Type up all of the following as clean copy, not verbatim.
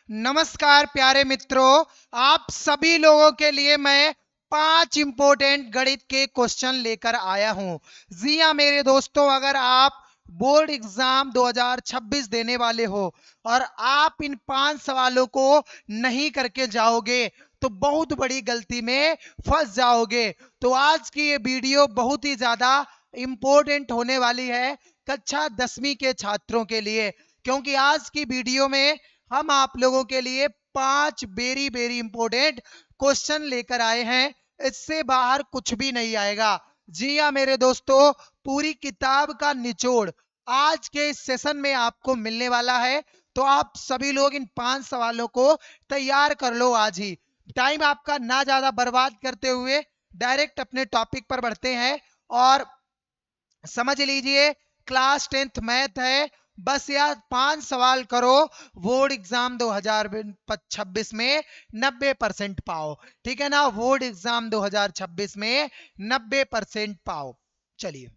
नमस्कार प्यारे मित्रों, आप सभी लोगों के लिए मैं 5 इंपॉर्टेंट गणित के क्वेश्चन लेकर आया हूं। जी हाँ मेरे दोस्तों, अगर आप बोर्ड एग्जाम 2026 देने वाले हो और आप इन 5 सवालों को नहीं करके जाओगे तो बहुत बड़ी गलती में फंस जाओगे। तो आज की ये वीडियो बहुत ही ज्यादा इंपॉर्टेंट होने वाली है कक्षा 10वीं के छात्रों के लिए, क्योंकि आज की वीडियो में हम आप लोगों के लिए 5 वेरी वेरी इंपॉर्टेंट क्वेश्चन लेकर आए हैं। इससे बाहर कुछ भी नहीं आएगा। जी हाँ मेरे दोस्तों, पूरी किताब का निचोड़ आज के इस सेशन में आपको मिलने वाला है। तो आप सभी लोग इन 5 सवालों को तैयार कर लो आज ही। टाइम आपका ना ज्यादा बर्बाद करते हुए डायरेक्ट अपने टॉपिक पर बढ़ते हैं। और समझ लीजिए, क्लास 10th मैथ है, बस यार 5 सवाल करो, बोर्ड एग्जाम 2026 में 90% पाओ। ठीक है ना, बोर्ड एग्जाम 2026 में 90% पाओ। चलिए,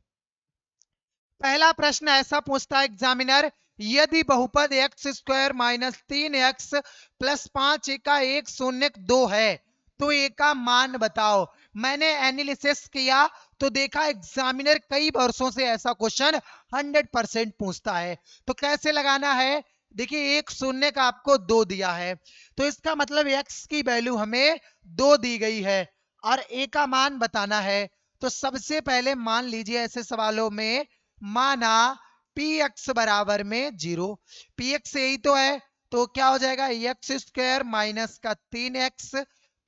पहला प्रश्न ऐसा पूछता है एग्जामिनर, यदि बहुपद x square minus 3x plus 5 का एक शून्य 2 है तो ए का मान बताओ। मैंने एनालिसिस किया तो देखा एग्जामिनर कई वर्षों से ऐसा क्वेश्चन 100% पूछता है। तो कैसे लगाना है, देखिए एक शून्य का आपको 2 दिया है तो इसका मतलब x की वैल्यू हमें 2 दी गई है और a का मान बताना है। तो सबसे पहले मान लीजिए ऐसे सवालों में माना पी एक्स बराबर में 0, पी एक्स यही तो है, तो क्या हो जाएगा एक्स स्क्वायर माइनस का 3x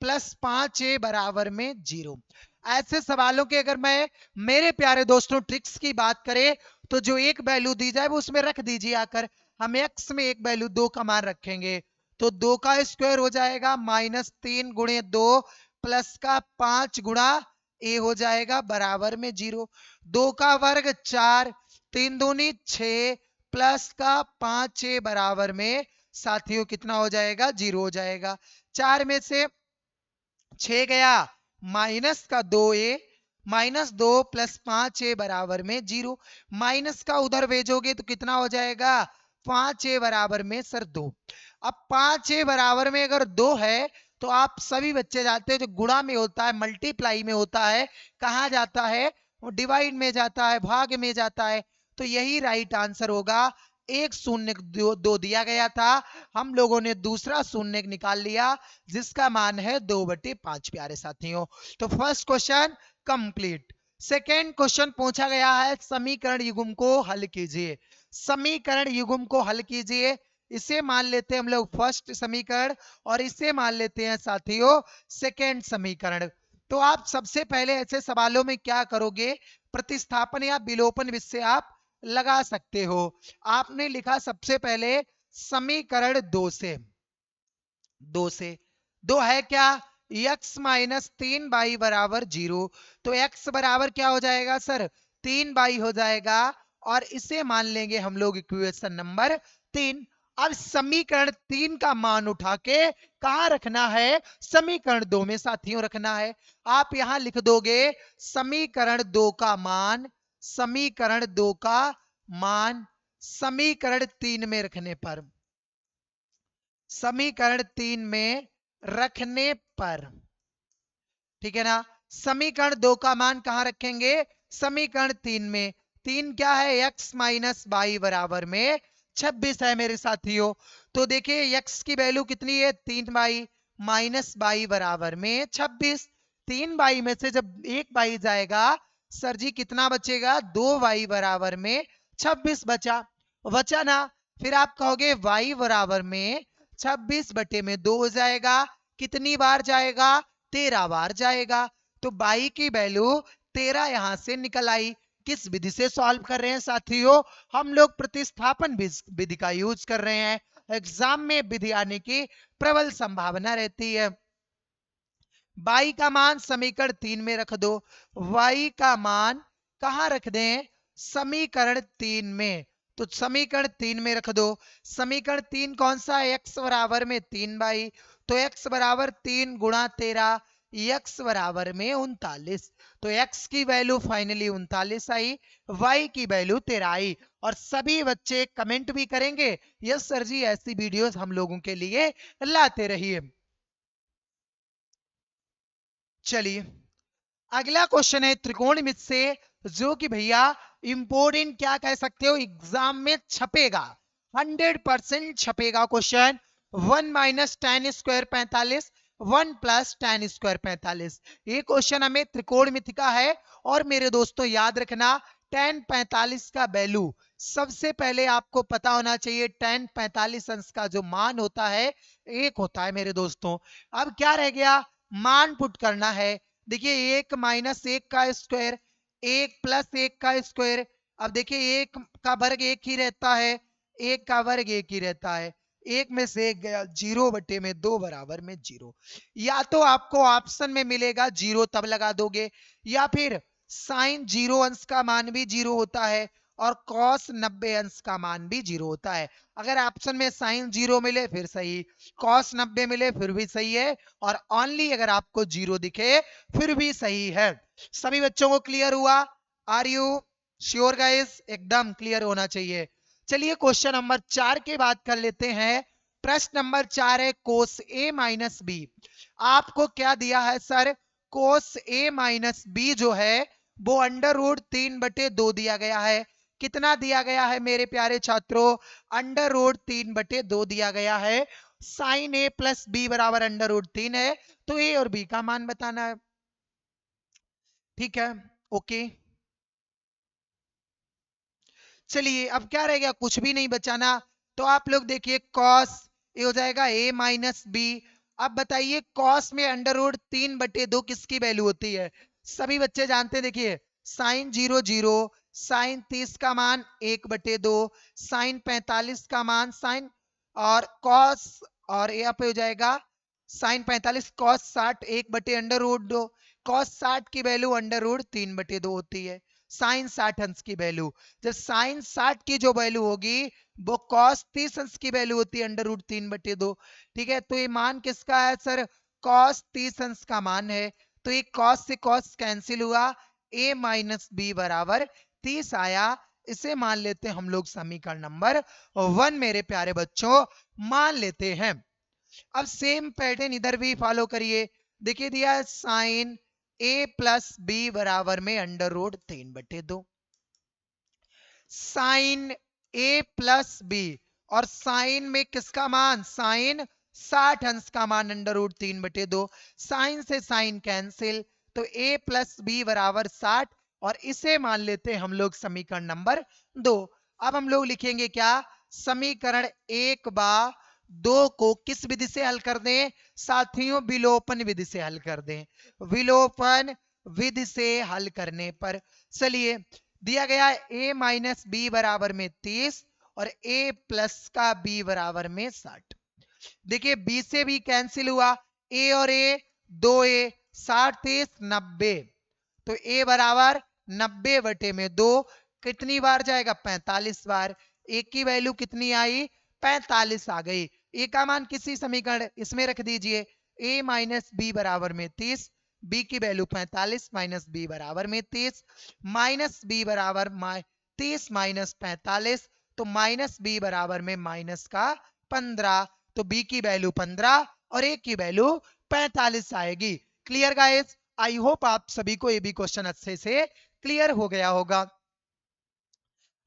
प्लस 5a बराबर में 0। ऐसे सवालों के अगर मैं मेरे प्यारे दोस्तों ट्रिक्स की बात करें तो जो एक वैल्यू दी जाए वो उसमें रख दीजिए आकर। हम x में एक वैल्यू 2 का मान रखेंगे तो 2 का स्क्वायर हो जाएगा माइनस 3 गुणे 2 प्लस का 5 गुणा ए हो जाएगा बराबर में 0। 2 का वर्ग 4, 3 दूनी 6 प्लस का 5a बराबर में साथियों कितना हो जाएगा 0 हो जाएगा। 4 में से 6 गया, माइनस का 2a, माइनस 2 प्लस 5a बराबर में 0। माइनस का उधर भेजोगे तो कितना हो जाएगा 5a बराबर में सर 2। अब 5a बराबर में अगर 2 है तो आप सभी बच्चे जानते हैं जो गुणा में होता है, मल्टीप्लाई में होता है, कहाँ जाता है, वो डिवाइड में जाता है, भाग में जाता है। तो यही राइट आंसर होगा। एक शून्य 2 दिया गया था, हम लोगों ने दूसरा शून्य निकाल लिया जिसका मान है 2/5 प्यारे साथियों। तो first question complete. Second question पूछा गया है, समीकरण युग्म को हल कीजिए। समीकरण युग्म को हल कीजिए, इसे मान लेते हैं हम लोग फर्स्ट समीकरण और इसे मान लेते हैं साथियों सेकेंड समीकरण। तो आप सबसे पहले ऐसे सवालों में क्या करोगे, प्रतिस्थापन या विलोपन विधि से आप लगा सकते हो। आपने लिखा सबसे पहले समीकरण 2 से 2 है क्या, x माइनस 3y बराबर 0। तो x बराबर क्या हो जाएगा सर 3y हो जाएगा और इसे मान लेंगे हम लोग इक्वेशन नंबर 3। अब समीकरण 3 का मान उठा के कहां रखना है, समीकरण 2 में साथियों रखना है। आप यहां लिख दोगे समीकरण 2 का मान, समीकरण 2 का मान समीकरण 3 में रखने पर, समीकरण 3 में रखने पर, ठीक है ना। समीकरण 2 का मान कहां रखेंगे, समीकरण 3 में। 3 क्या है, x माइनस बाई बराबर में 26 है मेरे साथियों। तो देखिए x की वैल्यू कितनी है 3y माइनस बाई बराबर में 26। 3y में से जब 1y जाएगा सर जी कितना बचेगा 2y बराबर में 26 बचा, बचा ना। फिर आप कहोगे y बराबर में 26/2 हो जाएगा, कितनी बार जाएगा 13 बार जाएगा। तो बाई की वैल्यू 13 यहां से निकल आई। किस विधि से सॉल्व कर रहे हैं साथियों, हम लोग प्रतिस्थापन विधि का यूज कर रहे हैं। एग्जाम में विधि आने की प्रबल संभावना रहती है। बाई का मान समीकरण 3 में रख दो, y का मान कहां रख दें, समीकरण 3 में। तो समीकरण 3 में रख दो। समीकरण 3 कौन सा है, x बराबर में 3y, तो x बराबर 3 गुणा 13, x बराबर में 39। तो x की वैल्यू फाइनली 39 आई, y की वैल्यू 13 आई। और सभी बच्चे कमेंट भी करेंगे यस सर जी, ऐसी वीडियोस हम लोगों के लिए लाते रहिए। चलिए अगला क्वेश्चन है त्रिकोणमिति से, जो कि भैया इंपोर्टेंट क्या कह सकते हो, एग्जाम में छपेगा, 100% छपेगा क्वेश्चन। 1 - tan² 45, 1 + tan² 45। ये क्वेश्चन हमें त्रिकोणमिति का है। और मेरे दोस्तों याद रखना, tan 45 का वैल्यू सबसे पहले आपको पता होना चाहिए। tan 45 अंश का जो मान होता है 1 होता है मेरे दोस्तों। अब क्या रह गया, मान पुट करना है। देखिए 1 - 1 का स्क्वायर, 1 + 1 का स्क्वायर। अब देखिए 1 का वर्ग 1 ही रहता है, 1 का वर्ग 1 ही रहता है, 1 में से 1 गया, 0/2 बराबर में 0। या तो आपको ऑप्शन में मिलेगा 0 तब लगा दोगे, या फिर साइन 0 अंश का मान भी 0 होता है और कॉस 90 अंश का मान भी 0 होता है। अगर ऑप्शन में साइन 0 मिले फिर सही, कॉस 90 मिले फिर भी सही है, और ओनली अगर आपको 0 दिखे फिर भी सही है। सभी बच्चों को क्लियर हुआ? Are you sure guys? एकदम क्लियर होना चाहिए। चलिए क्वेश्चन नंबर 4 की बात कर लेते हैं। प्रश्न नंबर 4 है कोस ए माइनस बी। आपको क्या दिया है सर, कोस ए माइनस बी जो है वो √3/2 दिया गया है। कितना दिया गया है मेरे प्यारे छात्रों, √3/2 दिया गया है। साइन ए प्लस बी बराबर √3 है, तो ए और बी का मान बताना है। ठीक है, ओके। चलिए अब क्या रह गया, कुछ भी नहीं बचाना। तो आप लोग देखिए कॉस ये हो जाएगा a माइनस बी। अब बताइए कॉस में √3/2 किसकी वैल्यू होती है, सभी बच्चे जानते हैं। देखिए साइन 0 0, साइन 30 का मान 1/2, साइन 45 का मान साइन, और कॉस, और यहाँ पे हो जाएगा साइन 45 कॉस 60 1/√2। कॉस 60 की वैल्यू √3/2 होती है, साइन 60 अंश की वैल्यू। जब साइन 60 की जो वैल्यू होगी वो कॉस 30 अंश की वैल्यू होती है √3/2। ठीक है, तो ये मान किसका है सर, कॉस 30 अंश का मान है। तो ये कॉस से कॉस कैंसिल हुआ, a माइनस बी बराबर 30 आया। इसे मान लेते हैं हम लोग समीकरण नंबर 1 मेरे प्यारे बच्चों, मान लेते हैं। अब सेम पैटर्न इधर भी फॉलो करिए। देखिए दिया है साइन a प्लस बी बराबर में √3/2, साइन a प्लस बी, और साइन में किसका मान, साइन 60 अंश का मान √3/2। साइन से साइन कैंसिल, तो a प्लस बी बराबर 60, और इसे मान लेते हैं हम लोग समीकरण नंबर 2। अब हम लोग लिखेंगे क्या, समीकरण 1/2 को किस विधि से हल कर दें साथियों, विलोपन विधि से हल कर दें। विलोपन विधि से हल करने पर चलिए दिया गया है a माइनस बी बराबर में 30 और a प्लस का b बराबर में 60। देखिए b से b कैंसिल हुआ, a और a 2a, 60 30 90, तो a बराबर 90/2 कितनी बार जाएगा, 45 बार। a की वैल्यू कितनी आई, 45 आ गई। a का मान किसी समीकरण इसमें रख दीजिए, a माइनस बी बराबर में 30, b की वैल्यू 45 माइनस बी बराबर में 30, माइनस बी बराबर 30 माइनस 45, तो माइनस बी बराबर में माइनस का 15, तो b की वैल्यू 15 और a की वैल्यू 45 आएगी। Clear guys? आई होप आप सभी को ये भी क्वेश्चन अच्छे से क्लियर हो गया होगा।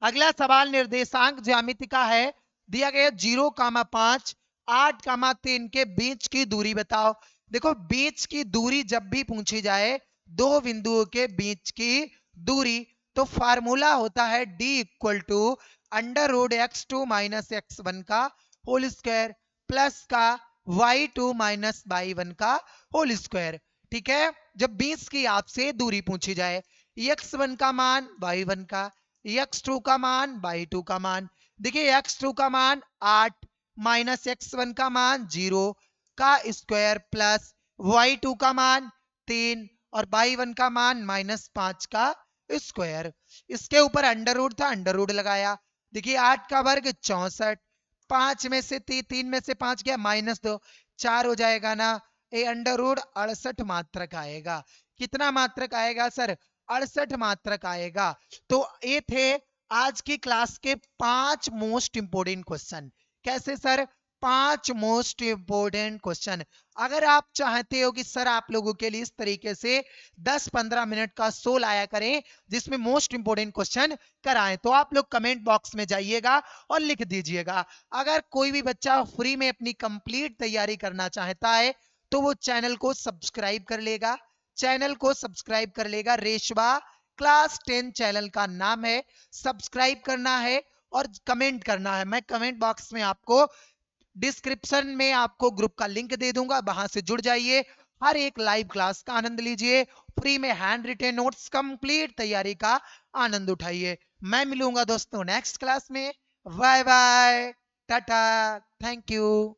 अगला सवाल निर्देशांक ज्यामिति का है। दिया गया 0,5 8,3 के बीच की दूरी बताओ। देखो बीच की दूरी जब भी पूछी जाए, दो बिंदुओं के बीच की दूरी, तो फार्मूला होता है d = √x2 - x1 का होल स्क्वायर प्लस का y2 - y1 का होल स्क्वायर। ठीक है, जब बीच की आपसे दूरी पूछी जाए, x1 का मान y1 का, x2 का मान y2 का मान। देखिए x2 का मान 8 माइनस x1 का मान 0 का स्क्वायर प्लस y2 का मान 3 और y1 का मान -5 का स्क्वायर। इसके ऊपर अंडर रूट था, अंडर रूट लगाया। देखिए 8 का वर्ग 64, 5 में से 3 में से 5 गया -2, 4 हो जाएगा ना। ए अंडर रूट 68 मात्रक आएगा। कितना मात्रक आएगा सर? 68 मात्रक आएगा। तो ये थे आज की क्लास के 5 मोस्ट इंपोर्टेंट क्वेश्चन। कैसे सर? 5 most important question. अगर आप चाहते हो कि सर आप लोगों के लिए इस तरीके से 10-15 मिनट का शो लाया करें जिसमें मोस्ट इंपोर्टेंट क्वेश्चन कराएं, तो आप लोग कमेंट बॉक्स में जाइएगा और लिख दीजिएगा। अगर कोई भी बच्चा फ्री में अपनी कंप्लीट तैयारी करना चाहता है तो वो चैनल को सब्सक्राइब कर लेगा। चैनल को सब्सक्राइब कर लेगा। रेशवा क्लास 10 चैनल का नाम है। सब्सक्राइब करना है और कमेंट करना है। मैं कमेंट बॉक्स में आपको डिस्क्रिप्शन में आपको ग्रुप का लिंक दे दूंगा, वहां से जुड़ जाइए। हर एक लाइव क्लास का आनंद लीजिए। फ्री में हैंड रिटेन नोट्स कंप्लीट तैयारी का आनंद उठाइए। मैं मिलूंगा दोस्तों नेक्स्ट क्लास में। Bye bye, tata, thank you.